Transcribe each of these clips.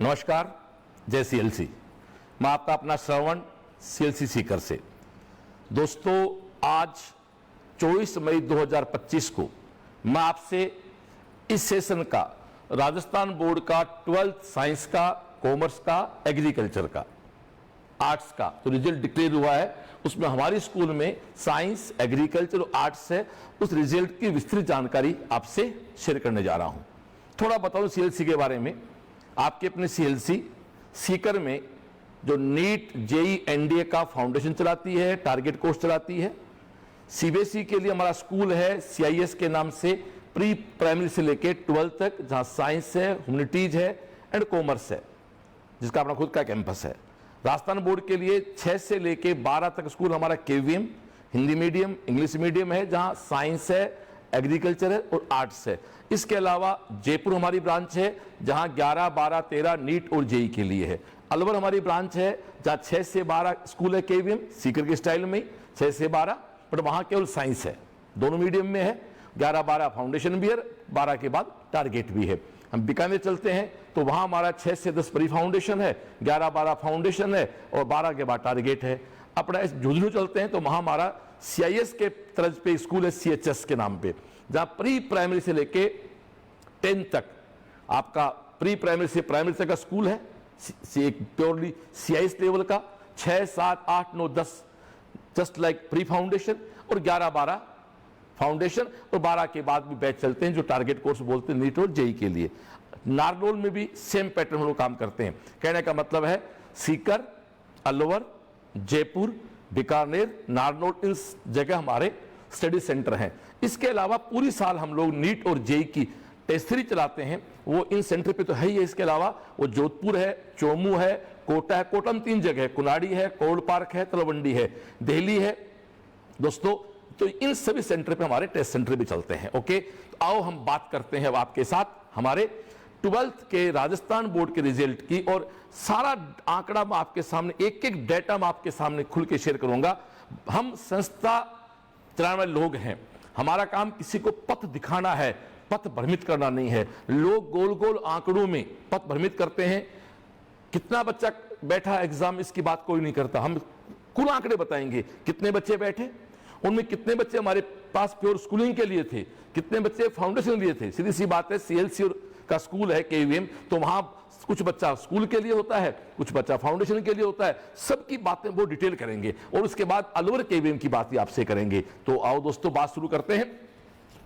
नमस्कार, जय सीएलसी। मैं आपका अपना श्रवण सीएलसी सीकर से। दोस्तों, आज 24 मई 2025 को मैं आपसे इस सेशन का राजस्थान बोर्ड का 12th साइंस का, कॉमर्स का, एग्रीकल्चर का, आर्ट्स का तो रिजल्ट डिक्लेयर हुआ है, उसमें हमारी स्कूल में साइंस, एग्रीकल्चर और आर्ट्स है, उस रिजल्ट की विस्तृत जानकारी आपसे शेयर करने जा रहा हूं। थोड़ा बताऊं सीएलसी के बारे में। आपके अपने सीएलसी सीकर में जो नीट, जेई, एनडीए का फाउंडेशन चलाती है, टारगेट कोर्स चलाती है। सीबीएसई के लिए हमारा स्कूल है सीआईएस के नाम से, प्री प्राइमरी से लेके 12th तक, जहां साइंस है, ह्यूमैनिटीज है एंड कॉमर्स है, जिसका अपना खुद का कैंपस है। राजस्थान बोर्ड के लिए 6 से लेके 12 तक स्कूल हमारा KVM, Hindi medium, English medium है, जहां साइंस है, एग्रीकल्चर है और आर्ट्स है। इसके अलावा जयपुर हमारी ब्रांच है, जहां 11, 12, 13 नीट और जेई के लिए है। अलवर हमारी ब्रांच है, जहां 6 से 12 स्कूल है केवीएम, सीकर के स्टाइल में 6 से 12, बट वहां केवल साइंस है, दोनों मीडियम में है। 11, 12 फाउंडेशन भी है, 12 के बाद टारगेट भी है। हम बीकानेर चलते हैं तो वहां हमारा 6 से 10 प्री फाउंडेशन है, 11, 12 फाउंडेशन है और 12 के बाद टारगेट है। अपना झुंझुनू चलते हैं तो वहां हमारा सीआईएस के तर्ज पे स्कूल है, सीएचएस के नाम पे, जहां प्री प्राइमरी से लेके 10 तक आपका प्री प्राइमरी से प्राइमरी तक का स्कूल है, एक प्योरली सीआईएस लेवल का। 6, 7, 8, 9, 10 जस्ट लाइक प्री फाउंडेशन और 11, 12 फाउंडेशन और 12 के बाद भी बैच चलते हैं जो टारगेट कोर्स बोलते हैं नीट और जेई के लिए। नारनौल में भी सेम पैटर्न हम लोग काम करते हैं। कहने का मतलब है सीकर, अलवर, जयपुर, बीकानेर, नारनौल, इन जगह हमारे स्टडी सेंटर हैं। इसके अलावा पूरी साल हम लोग नीट और जेई की टेस्ट सीरीज चलाते हैं, वो इन सेंटर पे तो है ही है। इसके अलावा वो जोधपुर है, चोमू है, कोटा है, कोटा में 3 जगह है, कुनाड़ी है, कोर्ड पार्क है, तलवंडी है, दिल्ली है दोस्तों। तो इन सभी सेंटर पे हमारे टेस्ट सेंटर भी चलते हैं। ओके, तो आओ हम बात करते हैं आपके साथ हमारे 12th के राजस्थान बोर्ड के रिजल्ट की, और सारा आंकड़ा मैं आपके सामने, एक एक डेटा मैं आपके सामने खुल के शेयर करूंगा। हम संस्था चलाने वाले लोग हैं, हमारा काम किसी को पथ दिखाना है, पथ भ्रमित करना नहीं है। लोग गोल गोल आंकड़ों में पथ भ्रमित करते हैं। कितना बच्चा बैठा एग्जाम, इसकी बात कोई नहीं करता। हम कुल आंकड़े बताएंगे, कितने बच्चे बैठे, उनमें कितने बच्चे हमारे पास प्योर स्कूलिंग के लिए थे, कितने बच्चे फाउंडेशन लिए थे। सीधी सी बात है, सीएलसी का स्कूल है केवीएम, तो वहां कुछ बच्चा स्कूल के लिए होता है, कुछ बच्चा फाउंडेशन के लिए होता है। सबकी बातें वो डिटेल करेंगे और उसके बाद अलवर केवीएम की बात भी आपसे करेंगे। तो आओ दोस्तों, बात शुरू करते हैं।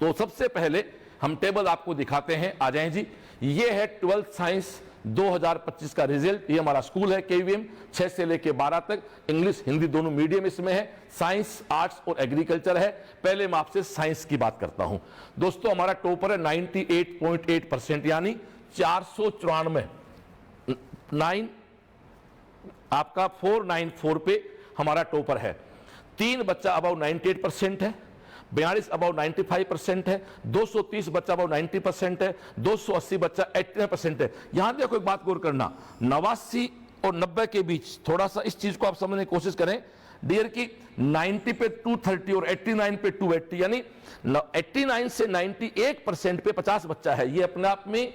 तो सबसे पहले हम टेबल आपको दिखाते हैं, आ जाएं जी। ये है 12th साइंस 2025 का रिजल्ट। ये हमारा स्कूल है केवीएम, 6 से लेके 12 तक, इंग्लिश हिंदी दोनों मीडियम इसमें है, साइंस, आर्ट्स और एग्रीकल्चर है। पहले मैं आपसे साइंस की बात करता हूं दोस्तों। हमारा टॉपर है 98.8%, यानी 494 9 आपका 494 पे हमारा टॉपर है। 3 बच्चा अबाउ 98% है, 42 अबाउ 95% है, 230 बच्चा अबाउ 90% है, 280 बच्चा 89% है। यहां देखो एक बात गौर करना, 89 और 90 के बीच थोड़ा सा इस चीज को आप समझने की कोशिश करें डियर की 90 पे 230 और 89 पे 280, यानी 89 से 91% पे 50 बच्चा है। ये अपने आप में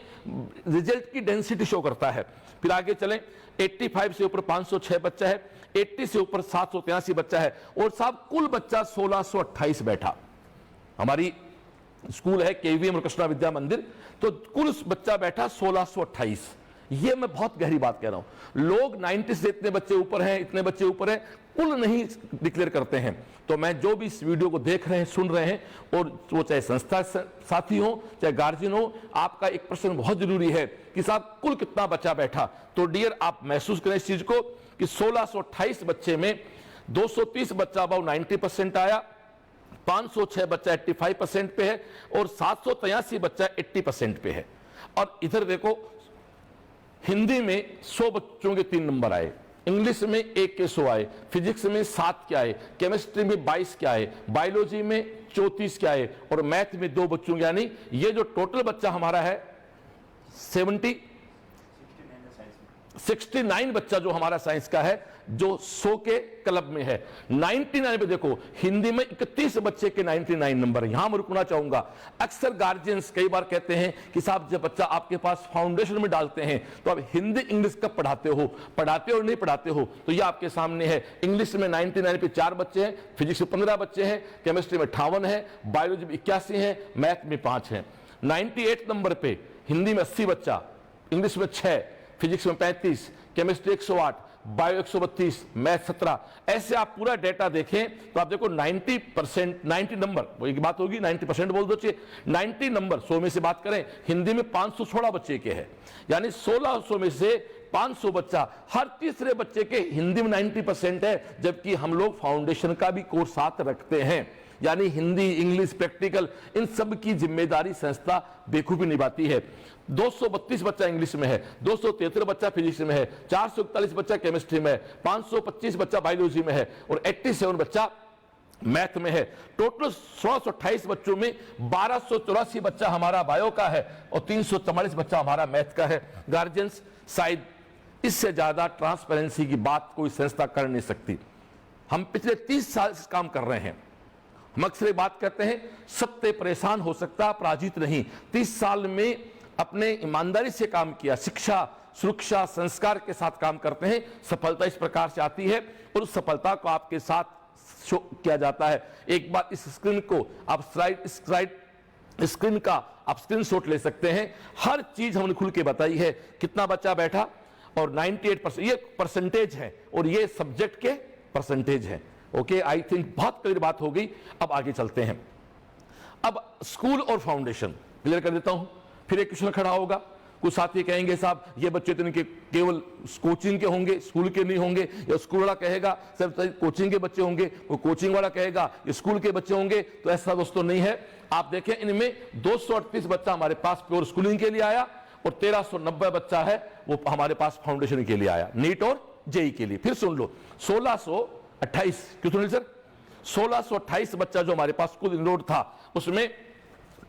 रिजल्ट की डेंसिटी शो करता है। फिर आगे चलें, 85 से ऊपर 506 बच्चा है, 80 से ऊपर 783 बच्चा है, और साहब कुल बच्चा 1628 बैठा। हमारी स्कूल है केवीएम और कृष्णा विद्या मंदिर, तो कुल बच्चा बैठा 1628। ये मैं बहुत गहरी बात कह रहा हूं। लोग 90 से इतने बच्चे ऊपर हैं, इतने बच्चे ऊपर हैं, कुल नहीं डिक्लेयर करते हैं। तो मैं जो भी इस वीडियो को देख रहे हैं, सुन रहे हैं, और वो चाहे संस्था साथी हो चाहे गार्जियन हो, आपका एक प्रश्न बहुत जरूरी है कि साहब कुल कितना बच्चा बैठा। तो डियर आप महसूस करें इस चीज को कि 1628 बच्चे में 230 बच्चा अबाउ 90% आया, 506 बच्चा 85% पे है, और 783 बच्चा 80% पे है। और इधर देखो, हिंदी में 100 बच्चों के 3 नंबर आए, इंग्लिश में 1 के 100 आए, फिजिक्स में 7 के आए, केमिस्ट्री में 22 के आए, बायोलॉजी में 34 के आए, और मैथ में 2 बच्चों, यानी ये जो टोटल बच्चा हमारा है 69 69 बच्चा जो हमारा साइंस का है जो 100 के क्लब में है। 99 पे देखो हिंदी में 31 बच्चे के 99 नंबर। यहां मैं रुकना चाहूंगा। अक्सर गार्जियंस कई बार कहते हैं कि साहब जब बच्चा आपके पास फाउंडेशन में डालते हैं तो आप हिंदी इंग्लिश कब पढ़ाते हो और नहीं पढ़ाते हो। तो ये आपके सामने है। इंग्लिश में 99 पे 4 बच्चे हैं, फिजिक्स में 15 बच्चे हैं, केमिस्ट्री में 58 है, बायोलॉजी में 81 है, मैथ में 5 है। 98 नंबर पे हिंदी में 80 बच्चा, इंग्लिश में 6, फिजिक्स में 35, केमिस्ट्री 108, बायो 132, मैथ 17। ऐसे आप पूरा डेटा देखें तो आप देखो 90%, 90 नंबर, वो एक बात होगी 90% बोल दो, 90 नंबर 100 में से बात करें हिंदी में 516 बच्चे के हैं, यानी 1600 में से 500 बच्चा, हर तीसरे बच्चे के हिंदी में 90% है। जबकि हम लोग फाउंडेशन का भी कोर्स साथ रखते हैं, यानी हिंदी, इंग्लिश, प्रैक्टिकल, इन सब की जिम्मेदारी संस्था बेखूबी निभाती है। 232 बच्चा इंग्लिश में है, 273 बच्चा फिजिक्स में है, 441 बच्चा केमिस्ट्री में है, 525 बच्चा बायोलॉजी में है और 87 बच्चा मैथ में है। टोटल 1628 बच्चों में 1284 बच्चा हमारा बायो का है और 344 बच्चा हमारा मैथ का है। गार्जियंस, शायद इससे ज्यादा ट्रांसपेरेंसी की बात कोई संस्था कर नहीं सकती। हम पिछले 30 साल से काम कर रहे हैं। हम अक्सर बात करते हैं सत्य परेशान हो सकता, पराजित नहीं। 30 साल में अपने ईमानदारी से काम किया, शिक्षा, सुरक्षा, संस्कार के साथ काम करते हैं। सफलता इस प्रकार से आती है और उस सफलता को आपके साथ शो किया जाता है। एक बार इस स्क्रीन को आप स्क्रीन का आप स्क्रीनशॉट ले सकते हैं। हर चीज हमने खुल के बताई है, कितना बच्चा बैठा और 98% ये परसेंटेज है और ये सब्जेक्ट के परसेंटेज है। ओके, आई थिंक बहुत क्लियर बात हो गई। अब आगे चलते हैं। अब स्कूल और फाउंडेशन क्लियर कर देता हूं, फिर एक क्वेश्चन खड़ा होगा। कुछ साथी कहेंगे साहब ये बच्चे तो इनके केवल कोचिंग के होंगे, स्कूल के नहीं होंगे, या स्कूल वाला कहेगा सर कोचिंग के बच्चे होंगे, वो कोचिंग वाला कहेगा स्कूल के बच्चे होंगे। तो ऐसा दोस्तों नहीं है। आप देखें इनमें 238 बच्चा हमारे पास प्योर स्कूलिंग के लिए आया और 1390 बच्चा है वो हमारे पास फाउंडेशन के लिए आया, नीट और जेई के लिए। फिर सुन लो 1628, क्यों सुन सर, 1628 बच्चा जो हमारे पास स्कूल इनरोड था उसमें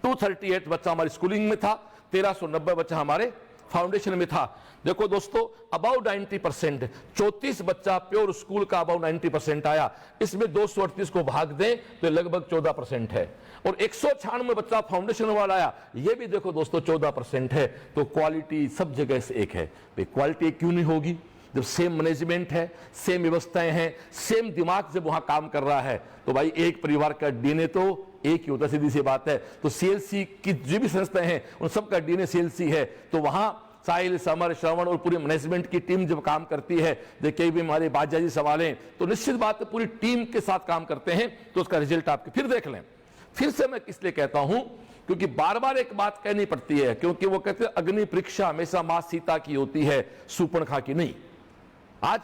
238 बच्चा हमारी स्कूलिंग में था, 1390 बच्चा हमारे फाउंडेशन में था। देखो दोस्तों अबाउ 90%, 34 बच्चा प्योर स्कूल का अबाउ 90% आया। इसमें 238 को भाग दें तो लगभग 14% है और 196 बच्चा फाउंडेशन वाला आया, ये भी देखो दोस्तों 14% है। तो क्वालिटी सब जगह से एक है। क्वालिटी क्यों नहीं होगी जब सेम मैनेजमेंट है, सेम व्यवस्थाएं हैं, सेम दिमाग जब वहां काम कर रहा है। तो भाई एक परिवार का डीएनए तो एक ही होता, सीधी सी बात है। तो सीएलसी की जो भी संस्थाएं हैं उन सबका डीएनए सीएलसी है। तो वहां साहिल, समर, श्रवण और पूरी मैनेजमेंट की टीम जब काम करती है, देखिए भी हमारे बादशाह जी सवाल हैं, तो निश्चित बात है पूरी टीम के साथ काम करते हैं तो उसका रिजल्ट आपके फिर देख लें। फिर से मैं इसलिए कहता हूं क्योंकि बार बार एक बात कहनी पड़ती है, क्योंकि वो कहते हैं अग्नि परीक्षा हमेशा मां सीता की होती है, सूर्पणखा की नहीं। आज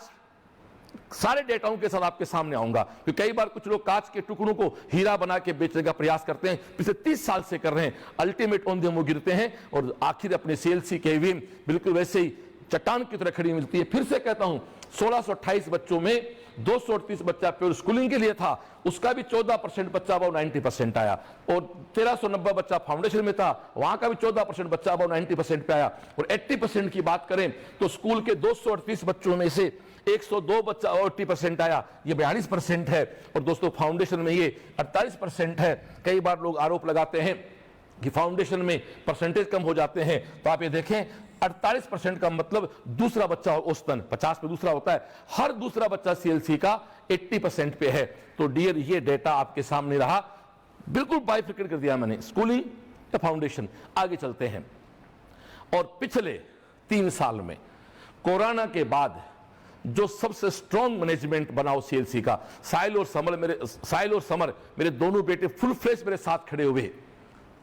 सारे डेटाओं के साथ आपके सामने आऊंगा कि कई बार कुछ लोग कांच के टुकड़ों को हीरा बना के बेचने का प्रयास करते हैं, पिछले 30 साल से कर रहे हैं। अल्टीमेट ऑन वो गिरते हैं और आखिर अपने सीएलसी के भी बिल्कुल वैसे ही चट्टान की तरह खड़ी मिलती है। फिर से कहता हूं 1628 बच्चों में 238 बच्चा प्योर स्कूलिंग के लिए था, उसका भी 14% बच्चा अबाउ 90% आया और 1390 बच्चा फाउंडेशन में था, वहां का भी 14% बच्चा अबाउ 90% पे आया। और 80% की बात करें तो स्कूल के 238 बच्चों में से 102 बच्चा और 80% आया, ये 42% है। और दोस्तों फाउंडेशन में ये 48% है। कई बार लोग आरोप लगाते हैं कि फाउंडेशन में परसेंटेज कम हो जाते हैं, तो आप ये देखें 48% का मतलब दूसरा बच्चा औसतन 50 पे दूसरा होता है, हर दूसरा बच्चा सीएलसी का 80% पे है। तो डियर ये डेटा आपके सामने रहा, बिल्कुल बाइफरकेट कर दिया मैंने, स्कूलिंग या फाउंडेशन। आगे चलते हैं। और पिछले 3 साल में कोरोना के बाद जो सबसे स्ट्रॉन्ग मैनेजमेंट बनाओ सीएलसी का, साहिल और समर मेरे दोनों बेटे फुल फ्लेश मेरे साथ खड़े हुए,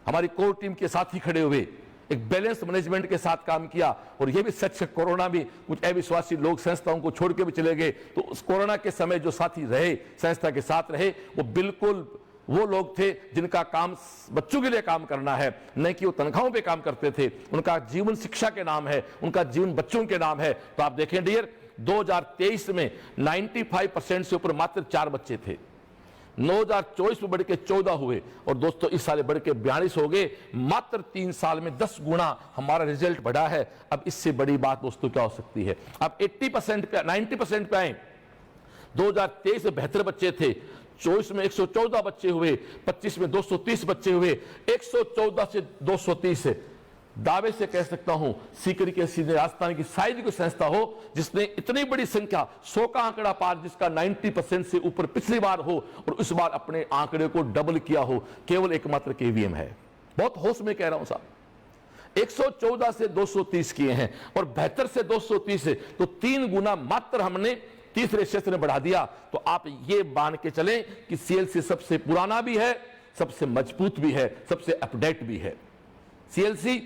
हमारी कोर टीम के साथ ही खड़े हुए, एक बैलेंस मैनेजमेंट के साथ काम किया। और यह भी सच है कोरोना भी कुछ अविश्वासी लोग संस्थाओं को छोड़ के भी चले गए, तो उस कोरोना के समय जो साथी रहे संस्था के साथ रहे वो बिल्कुल वो लोग थे जिनका काम बच्चों के लिए काम करना है, न कि वो तनख्वाहों पे काम करते थे। उनका जीवन शिक्षा के नाम है, उनका जीवन बच्चों के नाम है। तो आप देखें डियर 2023 में 95% से ऊपर मात्र 4 बच्चे थे। 2024 में बढ़ के 14 हुए और दोस्तों इस साल बढ़ के 42 हो गए। मात्र 3 साल में 10 गुना हमारा रिजल्ट बढ़ा है। अब इससे बड़ी बात दोस्तों क्या हो सकती है? अब 80% पे 90% पे आए। 2023 में 72 बच्चे थे, 24 में 114 बच्चे हुए, 25 में 230 बच्चे हुए। 114 से 230 दावे से कह सकता हूं सीकर के सीधे राजस्थान की शायद कोई संस्था हो जिसने इतनी बड़ी संख्या 100 का आंकड़ा पार, जिसका 90% से ऊपर पिछली बार हो और इस बार अपने आंकड़े को डबल किया हो, केवल एकमात्र केवीएम है। बहुत होश में कह रहा हूं साहब। 114 से 230 किए हैं और 72 से 230 है, तो 3 गुना मात्र हमने तीसरे क्षेत्र में बढ़ा दिया। तो आप ये मान के चलें कि सीएलसी सबसे पुराना भी है, सबसे मजबूत भी है, सबसे अपडेट भी है। सीएलसी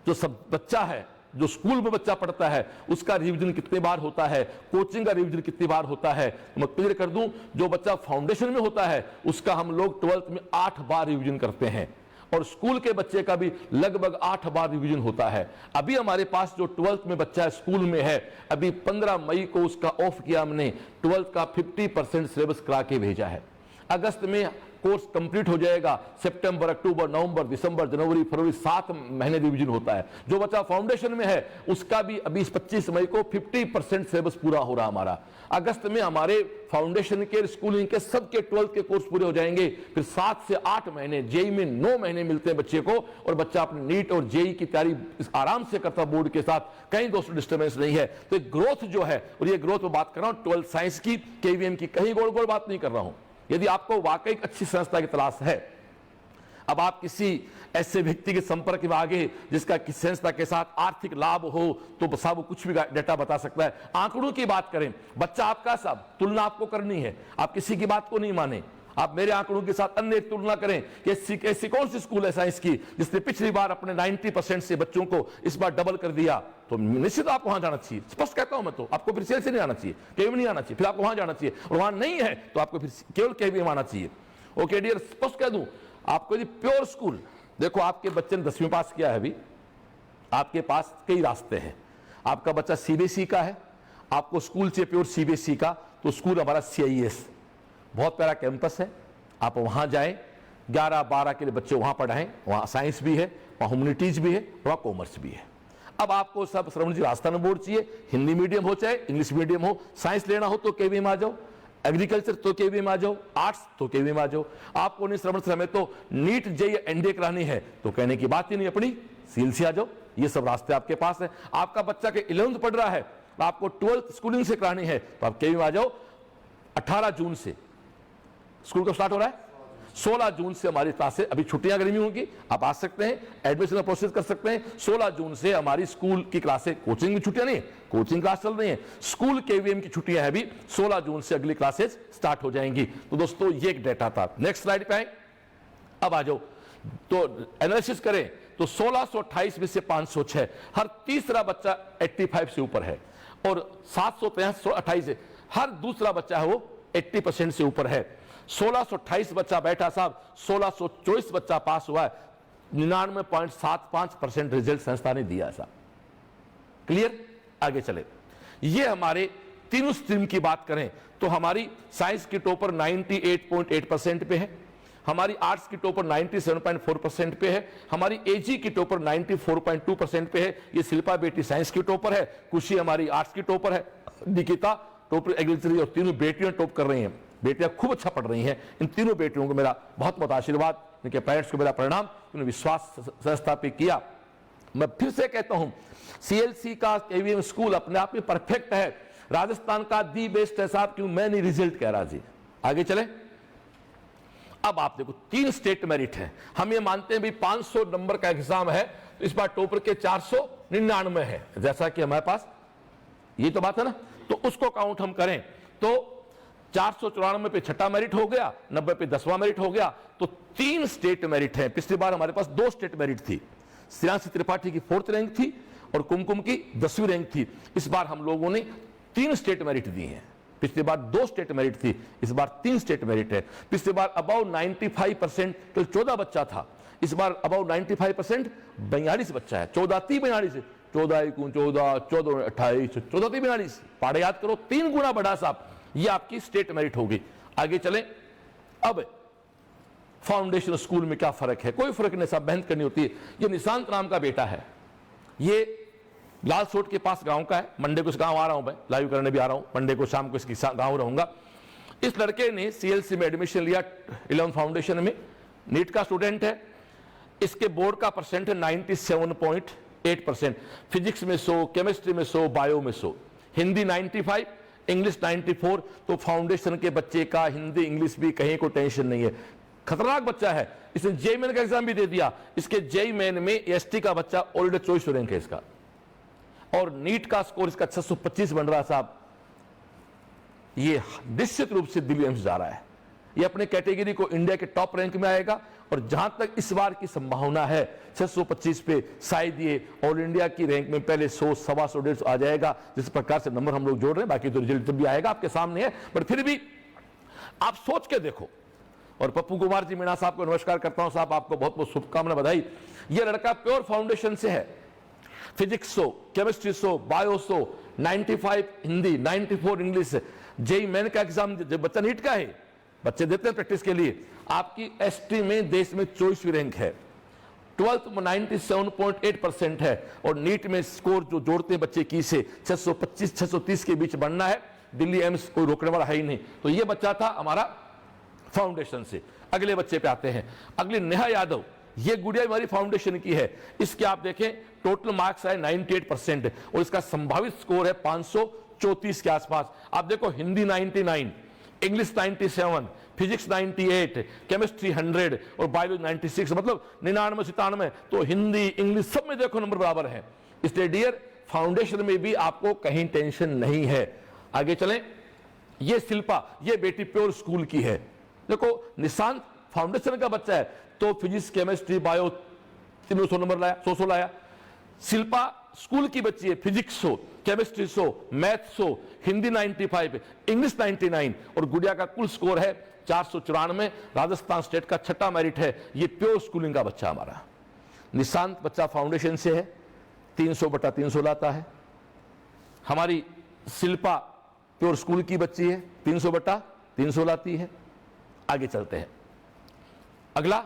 जो सब बच्चा है, जो स्कूल में बच्चा पढ़ता है, उसका रिवीजन कितनी बार होता है, कोचिंग का रिवीजन कितनी बार होता है, तो मैं क्लियर कर दूं, जो बच्चा फाउंडेशन में होता है उसका हम लोग 12th में 8 बार रिवीजन करते हैं और स्कूल के बच्चे का भी लगभग 8 बार रिवीजन होता है। अभी हमारे पास जो 12th में बच्चा स्कूल में है, अभी 15 मई को उसका ऑफ किया हमने, 12th का 50% सिलेबस करा के भेजा है। अगस्त में कोर्स कंप्लीट हो जाएगा, सितंबर, अक्टूबर, नवंबर, दिसंबर, जनवरी, फरवरी 7 महीने रिवीजन होता है। जो बच्चा फाउंडेशन में है उसका भी अभी 25 मई को 50% सिलेबस पूरा हो रहा हमारा। अगस्त में हमारे फाउंडेशन के, स्कूलिंग के, सबके 12th के कोर्स पूरे हो जाएंगे। फिर 7 से 8 महीने, जेई में 9 महीने मिलते हैं बच्चे को और बच्चा अपनी नीट और जेई की तैयारी आराम से करता बोर्ड के साथ, कहीं दोस्तों डिस्टर्बेंस नहीं है। तो ग्रोथ जो है, और ये ग्रोथ में बात कर रहा हूं 12th साइंस की, केवीएम की, कहीं गोल गोल बात नहीं कर रहा हूं। यदि आपको वाकई अच्छी संस्था की तलाश है, अब आप किसी ऐसे व्यक्ति के संपर्क में आगे जिसका किसी संस्था के साथ आर्थिक लाभ हो, तो साहब कुछ भी डाटा बता सकता है। आंकड़ों की बात करें, बच्चा आपका साहब, तुलना आपको करनी है, आप किसी की बात को नहीं माने, आप मेरे आंकड़ों के साथ अन्य तुलना करें कि ऐसी कौन सी स्कूल है साइंस की जिसने पिछली बार अपने 90% से बच्चों को इस बार डबल कर दिया, तो निश्चित आपको वहां जाना चाहिए। स्पष्ट कहता हूं मैं, तो आपको फिर सेल से नहीं आना चाहिए, केवीएम नहीं आना चाहिए, फिर आपको वहां जाना चाहिए, और वहां नहीं है तो आपको फिर केवल केवीएम आना चाहिए। ओके डियर, स्पष्ट कह दूं आपको, यदि प्योर स्कूल, देखो आपके बच्चे ने 10वीं पास किया है, अभी आपके पास कई रास्ते हैं। आपका बच्चा सीबीएसई का है, आपको स्कूल चाहिए प्योर सीबीएसई का, तो स्कूल हमारा सीआईएस, बहुत प्यारा कैंपस है, आप वहां जाएं, 11-12 के लिए बच्चे वहां पढ़ाएं, वहां साइंस भी है, वहां ह्यूमैनिटीज भी है, वहां कॉमर्स भी है। अब आपको सब श्रवण जी राजस्थान बोर्ड चाहिए, हिंदी मीडियम हो चाहे इंग्लिश मीडियम हो, साइंस लेना हो तो केवीएम आ जाओ, एग्रीकल्चर तो केवीएम आ जाओ, आर्ट्स तो केवीएम आ जाओ। आपको नहीं श्रवण समय तो नीट जेईई एनडीए करानी है तो कहने की बात ही नहीं, अपनी सीएलसी आ जाओ, ये सब रास्ते आपके पास है। आपका बच्चा के 11th पढ़ रहा है, आपको 12th स्कूलिंग से करानी है तो आप केवीएम आ जाओ। 18 जून से स्कूल कब स्टार्ट हो रहा है? 16 जून से हमारी क्लासें, अभी छुट्टियां गर्मी होंगी, आप आ सकते हैं, एडमिशन का प्रोसेस कर सकते हैं। 16 जून से हमारी स्कूल की क्लासें, कोचिंग की छुट्टियां नहीं, कोचिंग क्लास चल रही है, स्कूल केवीएम की छुट्टियां है, अभी 16 जून से अगली क्लासेस स्टार्ट हो जाएंगी। तो दोस्तों ये एक डेटा था। नेक्स्ट स्लाइड पे आए, अब आ जाओ, तो एनालिसिस करें तो 1628 में से 506, हर तीसरा बच्चा 85 से ऊपर है, और 763 से हर दूसरा बच्चा है वो 80% से ऊपर है। 1628 बच्चा बैठा साहब, 1624 बच्चा पास हुआ है, 99.75% रिजल्ट संस्था ने दिया साहब। क्लियर? आगे चले, ये हमारे तीनों स्ट्रीम की बात करें तो हमारी साइंस की टॉपर 98.8% पे है, हमारी आर्ट्स की टॉपर 97.4% पे है, हमारी एजी की टॉपर 94.2% पे है। ये शिल्पा बेटी साइंस की टॉपर है, खुशी हमारी आर्ट्स की टॉपर है, निकिता टॉपर एग्रीकल्चर, और तीनों बेटियां टॉप कर रही हैं, बेटियां खूब अच्छा पढ़ रही हैं। इन तीनों बेटियों को मेरा बहुत बहुत आशीर्वाद, इनके पेरेंट्स को मेरा प्रणाम, उन्होंने विश्वास संस्था पे किया। मैं फिर से कहता हूं, सीएलसी का केवीएम स्कूल अपने आप में परफेक्ट है, राजस्थान का दी बेस्ट है साहब, क्यों मैं नहीं रिजल्ट कह रहा जी। आगे चले, अब आप देखो 3 स्टेट मेरिट है, हम ये मानते हैं भी 500 नंबर का एग्जाम है, तो इस बार टॉपर के 499 है, जैसा कि हमारे पास, ये तो बात है ना, तो उसको काउंट हम करें तो 494 पे छठा मेरिट हो गया, 90 पे 10वां मेरिट हो गया, तो 3 स्टेट मेरिट है। पिछली बार हमारे पास 2 स्टेट मेरिट थी, श्रेयांशी त्रिपाठी की 4th रैंक थी और कुमकुम की 10वीं रैंक थी। इस बार हम लोगों ने 3 स्टेट मेरिट दी हैं, पिछली बार 2 स्टेट मेरिट थी, इस बार 3 स्टेट मेरिट है। पिछली बार अबाउ 95% तो 14 बच्चा था, इस बार अबाउ 95% 42 बच्चा है, 14 3 42, 14 14 14 28 14 42, पाड़े याद करो, 3 गुना बढ़ा साहब, ये आपकी स्टेट मेरिट होगी। आगे चलें। अब फाउंडेशन स्कूल में क्या फर्क है? कोई फर्क नहीं, सब मेहनत करनी होती है। ये निशांत नाम का बेटा है, ये लाल सोट के पास गांव का है। मंडे को इस गांव आ रहा हूं, मैं लाइव करने भी आ रहा हूं, मंडे को शाम को इसकी गांव रहूंगा। इस लड़के ने सीएलसी में एडमिशन लिया 11 फाउंडेशन में, नीट का स्टूडेंट है। इसके बोर्ड का परसेंट है 97.8%, फिजिक्स में 100, केमिस्ट्री में 100, बायो में 100, हिंदी 95, इंग्लिश 94। तो फाउंडेशन के बच्चे का हिंदी इंग्लिश भी कहीं को टेंशन नहीं है, खतरनाक बच्चा है। इसने जेई मेन का एग्जाम भी दे दिया। इसके जेई मेन में एसटी का बच्चा ऑलरेडी 24 रैंक है इसका, और नीट का स्कोर इसका 625 बन रहा है साहब। ये निश्चित रूप से दिल्ली एम्स जा रहा है, ये अपने कैटेगरी को इंडिया के टॉप रैंक में आएगा। और जहां तक इस बार की संभावना है 625 पे शायद ये ऑल इंडिया की रैंक में पहले 100, 125, 150 आ जाएगा। जिस प्रकार से नंबर हम लोग जोड़ रहे हैं, बाकी तो रिजल्ट भी आएगा, आपके सामने है, पर फिर भी आप सोच के देखो। और पप्पू कुमार जी मीणा साहब को नमस्कार करता हूं, साहब आपको बहुत बहुत शुभकामना, बधाई। ये लड़का प्योर फाउंडेशन से है, physics 100, chemistry 100, bio 100, 95 Hindi, 94 English. JEE Main का एग्जाम बच्चा नीट का है, बच्चे देते हैं प्रैक्टिस के लिए। आपकी एसटी में देश में 24वीं रैंक है, 12th में 97.8% है, और नीट में स्कोर जो जोड़ते हैं बच्चे की से 625, 630 के बीच बनना है। दिल्ली एम्स कोई रोकने वाला है ही नहीं। तो ये बच्चा था हमारा फाउंडेशन से। अगले बच्चे पे आते हैं, अगली नेहा यादव। ये गुड़िया हमारी फाउंडेशन की है। इसके आप देखें टोटल मार्क्स आए 98% और इसका संभावित स्कोर है 534 के आसपास। आप देखो हिंदी 99, इंग्लिश 97, फिजिक्स 98, केमिस्ट्री 100 और बायो 96, मतलब 99, 97। तो हिंदी इंग्लिश सब में देखो नंबर बराबर है। इसलिए डियर फाउंडेशन में भी आपको कहीं टेंशन नहीं है। आगे चलें। ये शिल्पा, ये बेटी प्योर स्कूल की है। देखो निशांत फाउंडेशन का बच्चा है, तो फिजिक्स केमिस्ट्री बायो तीनों 100 नंबर लाया, 100 लाया। शिल्पा स्कूल की बच्ची है, physics 100, chemistry 100, math 100, Hindi 95, English 99, और गुड़िया का कुल स्कोर है 494। राजस्थान स्टेट का 6ठा मेरिट है। ये प्योर स्कूलिंग का बच्चा हमारा। निशांत बच्चा फाउंडेशन से है, 300/300 लाता है। हमारी शिल्पा प्योर स्कूल की बच्ची है, 300/300 लाती है। आगे चलते हैं। अगला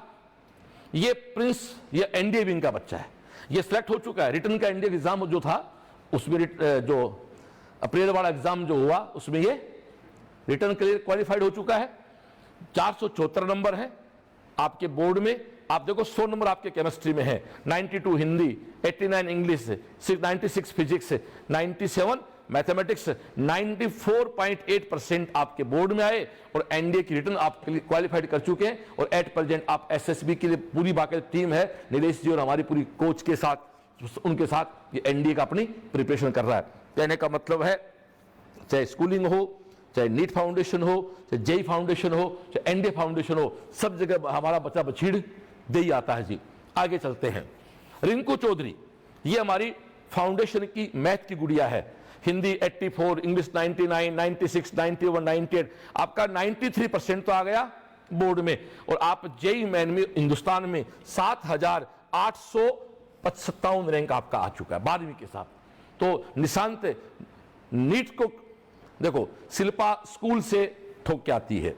ये प्रिंस, ये एनडीए विंग का बच्चा है। ये सिलेक्ट हो चुका है। रिटर्न का इंडिया एग्जाम जो था उसमें जो अप्रैल वाला एग्जाम जो हुआ उसमें ये रिटर्न क्लियर क्वालिफाइड हो चुका है। 474 नंबर है आपके बोर्ड में। आप देखो 100 नंबर आपके केमिस्ट्री में है, 92 हिंदी, 89 इंग्लिश, 96 फिजिक्स, 97 मैथमेटिक्स, 94.8% आपके बोर्ड में आए। और एनडीए की रिटर्न आप क्वालिफाइड कर चुके हैं। और एट प्रेजेंट आप एसएसबी के लिए पूरी बाकायदा टीम है, नीलेश जी और हमारी पूरी कोच के साथ, उनके साथ ये एनडीए का अपनी प्रिपरेशन कर रहा है। कहने का मतलब है चाहे स्कूलिंग हो, चाहे नीट फाउंडेशन हो, चाहे जेई फाउंडेशन हो, चाहे एनडीए फाउंडेशन हो, सब जगह हमारा बच्चा बछीड़ दे ही आता है जी। आगे चलते हैं। रिंकू चौधरी, ये हमारी फाउंडेशन की मैथ की गुड़िया है। हिंदी 84, इंग्लिश 99, 96, 91, 98। आपका 93% तो आ गया बोर्ड में। और आप जेई मेन में हिंदुस्तान में 7,857 रैंक आपका आ चुका है 12वीं के साथ। तो निशांत नीट को देखो, शिल्पा स्कूल से ठोक के आती है,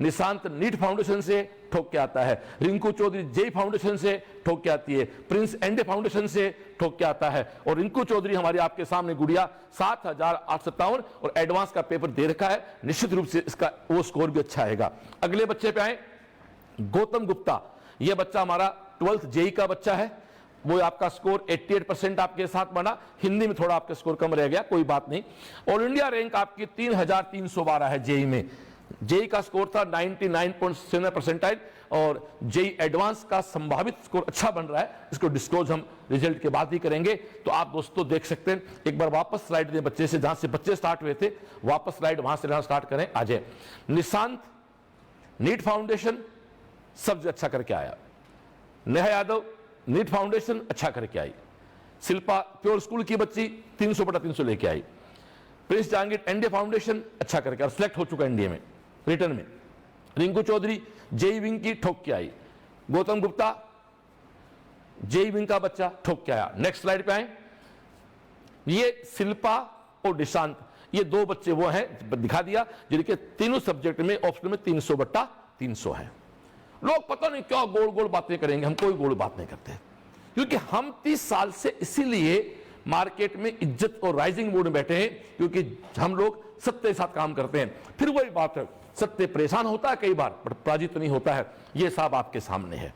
निशांत नीट फाउंडेशन से ठोक के आता है, रिंकू चौधरी जेई फाउंडेशन से ठोक के आती है, प्रिंस एनडीए फाउंडेशन से ठोक के आता है। और रिंकू चौधरी हमारी आपके सामने गुड़िया 7,857 और एडवांस का पेपर दे रखा है। निश्चित रूप से इसका वो स्कोर भी अच्छा आएगा। अगले बच्चे पे आए, गौतम गुप्ता। यह बच्चा हमारा 12th जेई का बच्चा है। वो आपका स्कोर 88% आपके साथ बना। हिंदी में थोड़ा आपका स्कोर कम रह गया, कोई बात नहीं। ऑल इंडिया रैंक आपकी 3,312 है जेई में। जेई का स्कोर था 99.7 परसेंटाइल और जेई एडवांस का संभावित स्कोर अच्छा बन रहा है। इसको डिस्क्लोज हम रिजल्ट के बाद ही करेंगे। तो आप दोस्तों देख सकते हैं, एक बार वापस स्लाइड दें बच्चे से, जहां से बच्चे स्टार्ट हुए थे, वापस स्लाइड वहां से स्टार्ट करें। आ जाए। निशांत नीट फाउंडेशन सबसे अच्छा करके आया। नेहा यादव नीट फाउंडेशन अच्छा करके आई। शिल्पा प्योर स्कूल की बच्ची 300/300 लेके आई। प्रिंस जहांगीर एनडीए फाउंडेशन अच्छा करके और सिलेक्ट हो चुका एनडीए में रिटर्न में। रिंकू चौधरी जेई विंग की ठोक के आई। गौतम गुप्ता जेई विंग का बच्चा ठोक के आया। नेक्स्ट स्लाइड पे आए। ये शिल्पा और निशांत, ये 2 बच्चे वो हैं दिखा दिया जिनके तीनों सब्जेक्ट में ऑप्शन में 300/300 है। लोग पता नहीं क्या गोल गोल बातें करेंगे, हम कोई गोल बात नहीं करते, क्योंकि हम 30 साल से इसीलिए मार्केट में इज्जत और राइजिंग मोड में बैठे हैं, क्योंकि हम लोग सत्य के साथ काम करते हैं। फिर वही बात है, सत्य परेशान होता है कई बार, पर पराजित नहीं होता है। ये साहब आपके सामने है।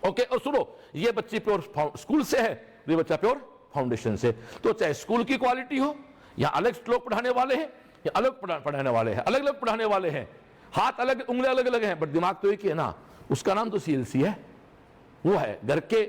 ओके, और सुनो, ये बच्ची प्योर स्कूल से है, ये बच्चा प्योर फाउंडेशन से। तो चाहे स्कूल की क्वालिटी हो, या अलग लोग पढ़ाने वाले हैं या अलग पढ़ाने वाले हैं, अलग अलग पढ़ाने वाले हैं, हाथ अलग, उंगली अलग अलग हैं, बट दिमाग तो एक ही है ना। उसका नाम तो सीएलसी है। वो है घर के,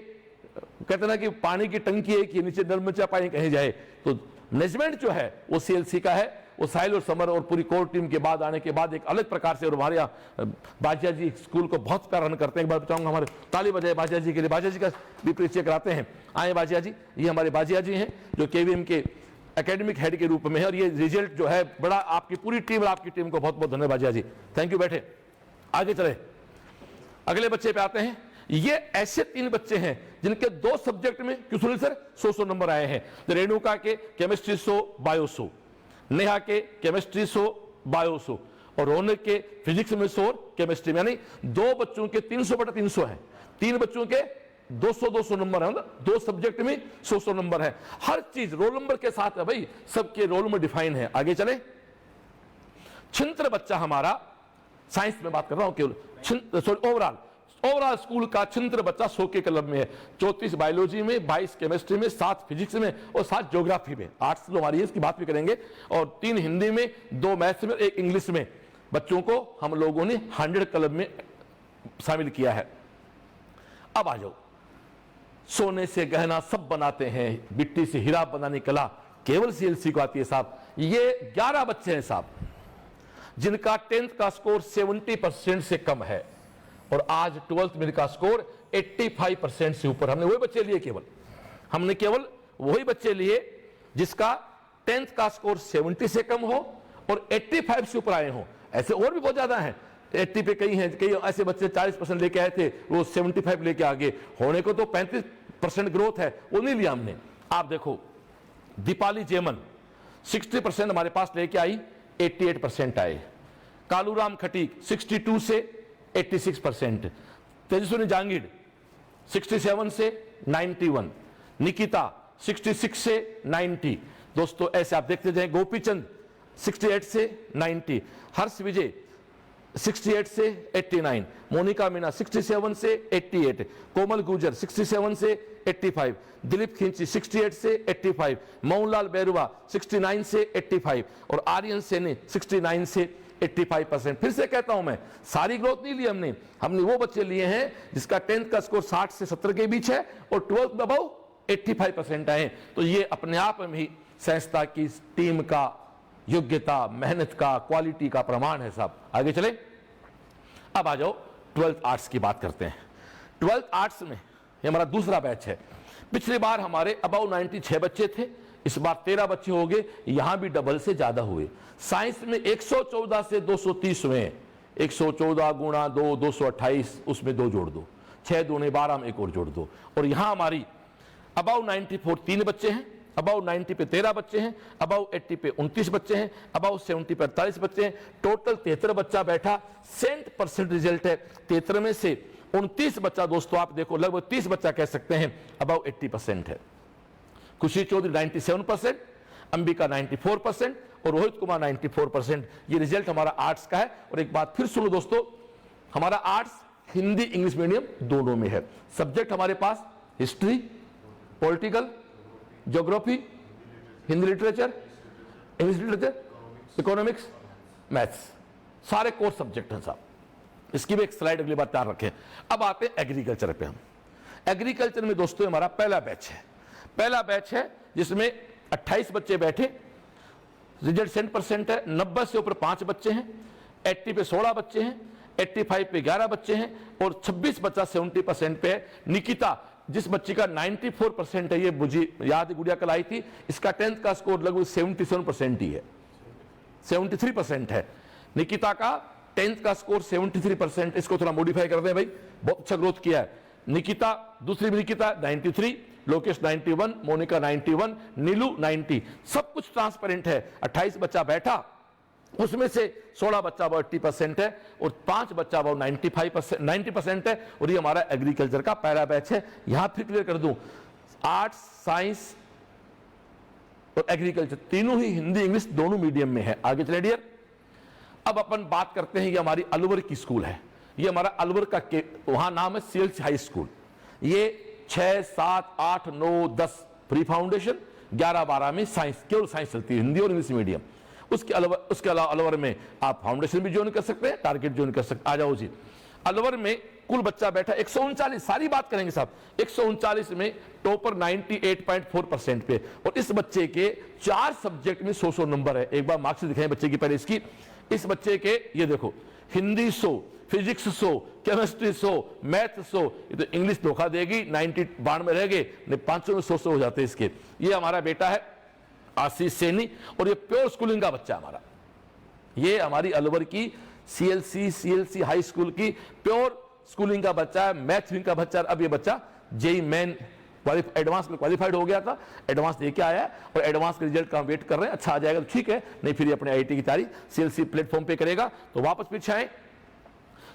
कहते ना कि पानी की टंकी एक ही, नीचे नल में चापाई कहीं जाए, तो मैनेजमेंट जो है वो सीएलसी का है। वो साहिल और समर और पूरी कोर टीम के बाद आने के बाद एक अलग प्रकार से, और हमारे यहाँ बाजिया जी स्कूल को बहुत प्यार रन करते हैं। एक बार बताऊंगा, हमारे ताली बजाए बाजिया जी के लिए, बाजिया जी का भी परिचय कराते हैं। आए बाजिया जी, ये हमारे बाजिया जी हैं जो केवीएम के एकेडमिक हेड के रूप में है, और ये रिजल्ट जो है बड़ा, आपकी पूरी टीम और आपकी टीम को बहुत बहुत धन्यवाद बाजिया जी, थैंक यू। बैठे, आगे चले, अगले बच्चे पे आते हैं। ये ऐसे 3 बच्चे हैं जिनके 2 सब्जेक्ट में, क्यों सुनील सर, 100 नंबर आए हैं। रेणुका के केमिस्ट्री 100, बायो 100, नेहा के केमिस्ट्री 100, बायो 100, और रौनक के फिजिक्स में 100, केमिस्ट्री में, यानी 2 बच्चों के 300/300 है, 3 बच्चों के 200-200 नंबर है, मतलब 2 सब्जेक्ट में 100 नंबर है। हर चीज रोल नंबर के साथ है भाई, सबके रोल में डिफाइन है। आगे चले, छिंत्र बच्चा हमारा, साइंस में बात कर रहा हूं केवल, ओवरऑल स्कूल का छिंत्र बच्चा 100 के क्लब में है। 34 बायोलॉजी में, 22 केमिस्ट्री में, 7 फिजिक्स में और 7 ज्योग्राफी में। आर्ट्स तो हमारी है, इसकी बात भी करेंगे, और 3 हिंदी में, 2 मैथ्स में, 1 इंग्लिश में। बच्चों को हम लोगों ने 100 क्लब में शामिल किया है। अब आ जाओ, सोने से गहना सब बनाते हैं, मिट्टी से हीरा बनाने की कला केवल सीएलसी को आती है साहब। ये 11 बच्चे हैं साहब जिनका 10th का स्कोर 70% से कम है, और आज 12th में का स्कोर 85% से ऊपर। हमने वही बच्चे लिए, केवल वही बच्चे लिए जिसका 10th का स्कोर 70 से कम हो और 85 से ऊपर आए हो। ऐसे और भी बहुत ज्यादा हैं, 80 पे कई हैं, कई ऐसे बच्चे 40% लेके आए थे, वो 75 लेके आगे होने को तो 35% ग्रोथ है, वो नहीं लिया हमने। आप देखो, दीपाली जेमन 60% हमारे पास लेके आई, 88% आए। कालूराम खटीक 62 से 86%, तेजस्विनी जांगीड़ 67 से 91, निकिता 66 से 90। दोस्तों ऐसे आप देखते जाएं, गोपीचंद 68 से 90, हर्ष विजय 68 से 89, मोनिका मीना 67 से 88, कोमल गुजर 67 से 85, दिलीप खिंची 68 से 85, मोहनलाल बैरुआ 69 से 85 और आर्यन सैनी 69 से 85%। फिर से कहता हूं मैं, सारी ग्रोथ नहीं ली हमने वो बच्चे लिए हैं जिसका 10th का स्कोर 60 से 70 के बीच है और 12th में अबाउ 85% आए। तो ये अपने आप में ही संस्था की टीम का योग्यता, मेहनत का, क्वालिटी का प्रमाण है साहब। आगे चले, अब आ जाओ 12th आर्ट्स की बात करते हैं। 12th आर्ट्स में ये हमारा दूसरा बैच है। पिछली बार हमारे अबाउ 96 बच्चे थे, इस बार 13 बच्चे हो गए, यहां भी डबल से ज्यादा हुए। साइंस में 114 से 230 हुए, 114 गुणा 2 228, उसमें 2 जोड़ दो, 6 दूने 12 में 1 और जोड़ दो। और यहां हमारी अबाउ 94 3 बच्चे हैं, अबाउ 90 पे 13 बच्चे हैं, अबाउ 80 पे 29 बच्चे हैं, अबाउ 70 पे 48 बच्चे हैं। टोटल 73 बच्चा बैठा, 100% रिजल्ट है। 73 में से 29 बच्चा, दोस्तों आप देखो लगभग 30 बच्चा कह सकते हैं अबाउ 80% है। खुशी चौधरी 97%, अंबिका 94% और रोहित कुमार 94%। ये रिजल्ट हमारा आर्ट्स का है। और एक बात फिर सुनो दोस्तों, हमारा आर्ट्स हिंदी इंग्लिश मीडियम दोनों में है। सब्जेक्ट हमारे पास history, political, geography, Hindi literature, English literature, economics, maths, सारे कोर्स सब्जेक्ट हैं साहब। इसकी भी एक स्लाइड अगली बार तैयार रखें। अब आते हैं एग्रीकल्चर पे। हम एग्रीकल्चर में दोस्तों हमारा पहला बैच है जिसमें 28 बच्चे बैठे, रिजल्ट 100% है। 90 से ऊपर 5 बच्चे हैं, 80 पे 16 बच्चे हैं, 85 पे 11 बच्चे हैं और 26 बच्चा 70% पे है। निकिता जिस बच्ची का 94% है, ये मुझे याद है, गुड़िया कल आई थी, इसका 10th का स्कोर लगभग 77% ही है, 73% है। निकिता का 10th का स्कोर 73%, इसको थोड़ा मॉडिफाई कर दें भाई, बहुत अच्छा ग्रोथ किया है। निकिता, दूसरी निकिता 93, लोकेश 91, मोनिका 91, नीलू 90, सब कुछ ट्रांसपेरेंट है। 28 बच्चा बैठा, उसमें से 16 बच्चा अबाउट 80% है और 5 बच्चा अबाउट 90% है। और ये हमारा एग्रीकल्चर का पैरा बैच है। यहां फिर क्लियर कर दूं, आर्ट्स, साइंस और एग्रीकल्चर तीनों ही हिंदी इंग्लिश दोनों मीडियम में है। आगे चले डियर। अब अपन बात करते हैं, ये हमारी अलवर की स्कूल है। ये हमारा अलवर का वहां नाम है सीएलसी हाई स्कूल। ये 6, 7, 8, 9, 10 प्री फाउंडेशन, 11, 12 में साइंस, केवल साइंस चलती है, हिंदी और इंग्लिश मीडियम। उसके अलावा अलवर में आप फाउंडेशन भी ज्वाइन कर सकते हैं, टारगेट ज्वाइन कर सकते हैं। आ जाओ जी। अलवर में कुल बच्चा बैठा 139, सारी बात करेंगे साहब। 139 में टॉपर 98.4% पे, और इस बच्चे के 4 सब्जेक्ट में 100 नंबर है। एक बार मार्क्स दिखाएं बच्चे की पहले इसकी। इस बच्चे के ये देखो, हिंदी 100, फिजिक्स 100, केमिस्ट्री 100, मैथ 100। ये तो इंग्लिश धोखा देगी, 92 में रह गए, 500 में 100 हो जाते हैं इसके। ये हमारा बेटा है आशीष सैनी, और ये प्योर स्कूलिंग का बच्चा हमारा। ये हमारी अलवर की सीएलसी हाई स्कूल की प्योर स्कूलिंग का बच्चा है, मैथ विंग का बच्चा। अब ये बच्चा जेई मेन एडवांस में क्वालिफाइड हो गया था, एडवांस देके आया है और एडवांस के रिजल्ट का वेट कर रहे हैं। अच्छा आ जाएगा तो ठीक है, नहीं फिर ये अपने आईटी की तैयारी सीएलसी प्लेटफॉर्म पे करेगा। तो वापस पीछे आए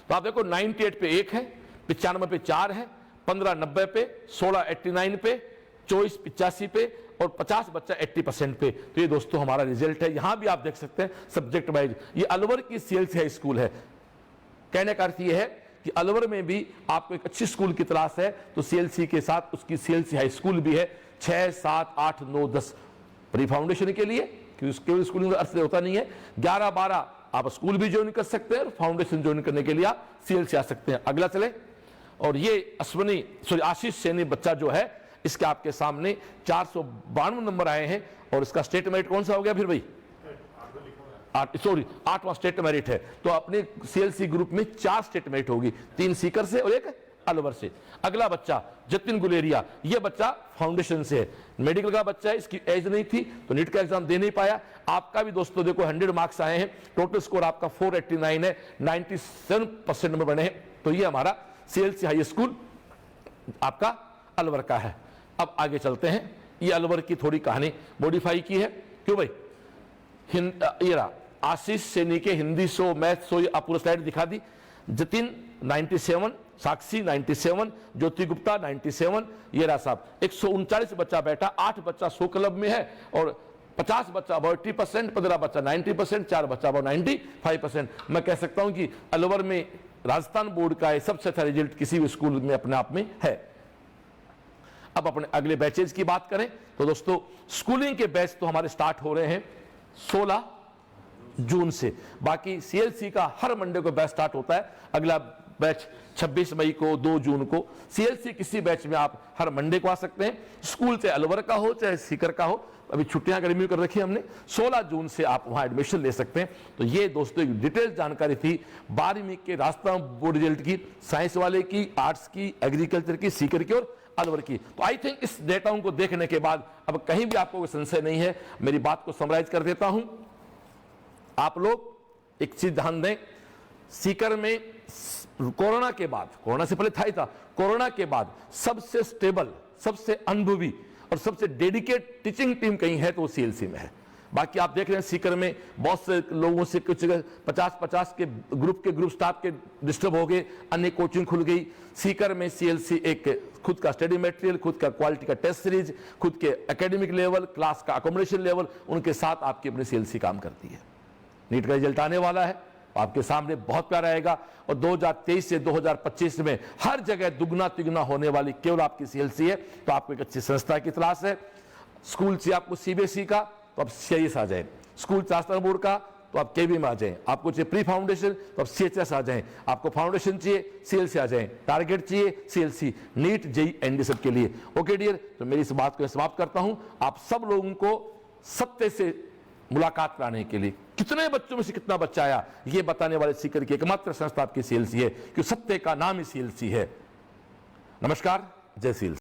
तो आप देखो 98 पे 1 है, 95 पे 4 है, 15 90 पे, 16 89 पे, 24 85 पे और 50 बच्चा 80% पे। तो ये दोस्तों हमारा रिजल्ट है। यहां भी आप देख सकते हैं सब्जेक्ट वाइज। ये अलवर की सीएलसी हाई स्कूल है। कहने का अर्थ ये है कि अलवर में भी आपको एक अच्छी स्कूल की तलाश है तो सीएलसी के साथ उसकी सीएलसी हाई स्कूल भी है। 6, 7, 8, 9, 10 प्री फाउंडेशन के लिए, क्योंकि उसके स्कूलिंग का अर्थ होता नहीं है। 11, 12 आप स्कूल भी ज्वाइन कर सकते हैं और फाउंडेशन ज्वाइन करने के लिए आप सीएलसी आ सकते हैं। अगला चले। और ये आशीष सैनी बच्चा जो है, इसके आपके सामने 492 नंबर आए हैं। और इसका स्टेट मेरिट कौन सा हो गया फिर भाई? 8वां स्टेट मेरिट है। तो अपने सीएलसी ग्रुप में 4 स्टेट मेरिट होगी, 3 सीकर से और 1 अलवर से। अगला बच्चा जतिन गुलेरिया, ये बच्चा फाउंडेशन से है, मेडिकल का बच्चा है, इसकी एज नहीं थी तो नीट का एग्जाम दे नहीं पाया। आपका भी दोस्तों देखो 100 मार्क्स आए हैं, टोटल स्कोर आपका 489 है, 97% नंबर बने हैं। तो ये हमारा सीएलसी हाई स्कूल आपका अलवर का है। अब आगे चलते हैं। ये अलवर की थोड़ी कहानी मॉडिफाई की है। क्यों भाई? ये रहा आशीष सैनी के हिंदी 100, मैथ 100, आप पूरा स्लाइड दिखा दी। जतिन 97, साक्षी 97, ज्योति गुप्ता 97। ये रहा साहब 139 बच्चा बैठा, 8 बच्चा 100 क्लब में है और 50 बच्चा अबाउट 80%, 15 बच्चा 90%, 4 बच्चा अबाउट 95%। मैं कह सकता हूं कि अलवर में राजस्थान बोर्ड का सबसे अच्छा रिजल्ट किसी भी स्कूल में अपने आप में है। अब अपने अगले बैचेज की बात करें तो दोस्तों स्कूलिंग के बैच तो हमारे स्टार्ट हो रहे हैं 16 जून से। बाकी सीएलसी का हर मंडे को बैच स्टार्ट होता है। अगला बैच 26 मई को, 2 जून को। सीएलसी किसी बैच में आप हर मंडे को आ सकते हैं। स्कूल चाहे अलवर का हो चाहे सीकर का हो, अभी छुट्टियां गर्मियों कर रखी है हमने, 16 जून से आप वहां एडमिशन ले सकते हैं। तो ये दोस्तों एक डिटेल जानकारी थी 12वीं के राजस्थान बोर्ड रिजल्ट की, साइंस वाले की, आर्ट्स की, एग्रीकल्चर की, सीकर की और अलवर की। तो आई थिंक इस डेटाओं को देखने के बाद अब कहीं भी आपको कोई संशय नहीं है। मेरी बात को समराइज कर देता हूं। आप लोग एक चीज ध्यान दें, सीकर में कोरोना के बाद, कोरोना से पहले था ही था, कोरोना के बाद सबसे स्टेबल, सबसे अनुभवी और सबसे डेडिकेट टीचिंग टीम कहीं है तो वो सीएलसी में है। बाकी आप देख रहे हैं सीकर में बहुत से लोगों से कुछ 50-50 के ग्रुप स्टाफ के डिस्टर्ब हो गए, अन्य कोचिंग खुल गई। सीकर में सीएलसी एक खुद का स्टडी मटेरियल, खुद का क्वालिटी का टेस्ट सीरीज, खुद के एकेडमिक लेवल, क्लास का अकोमोडेशन लेवल, उनके साथ आपकी अपनी सीएलसी काम करती है। नीट का रिजल्ट आने वाला है, आपके सामने बहुत प्यारा आएगा और 2023 से 2025 में हर जगह दुगना तिगुना होने वाली केवल आपकी सीएलसी है। तो आपको एक अच्छी संस्था की तलाश है। स्कूल चाहिए आपको सीबीएसई का तो आप सीआईएस आ जाए, स्कूल राजस्थान बोर्ड का तो आप केवी में आ जाएं, आपको चाहिए प्री फाउंडेशन तो आप सीएचएस आ जाएं, आपको फाउंडेशन चाहिए सीएलसी आ जाएं, टारगेट चाहिए सीएलसी, नीट जेईई एनडी सब के लिए। ओके डियर, तो मेरी इस बात को समाप्त करता हूं। आप सब लोगों को सत्य से मुलाकात कराने के लिए कितने बच्चों में से कितना बच्चा आया ये बताने वाले सीकर की एकमात्र संस्था आपकी सीएलसी है, क्योंकि सत्य का नाम ही सीएलसी है। नमस्कार, जय सीएलसी।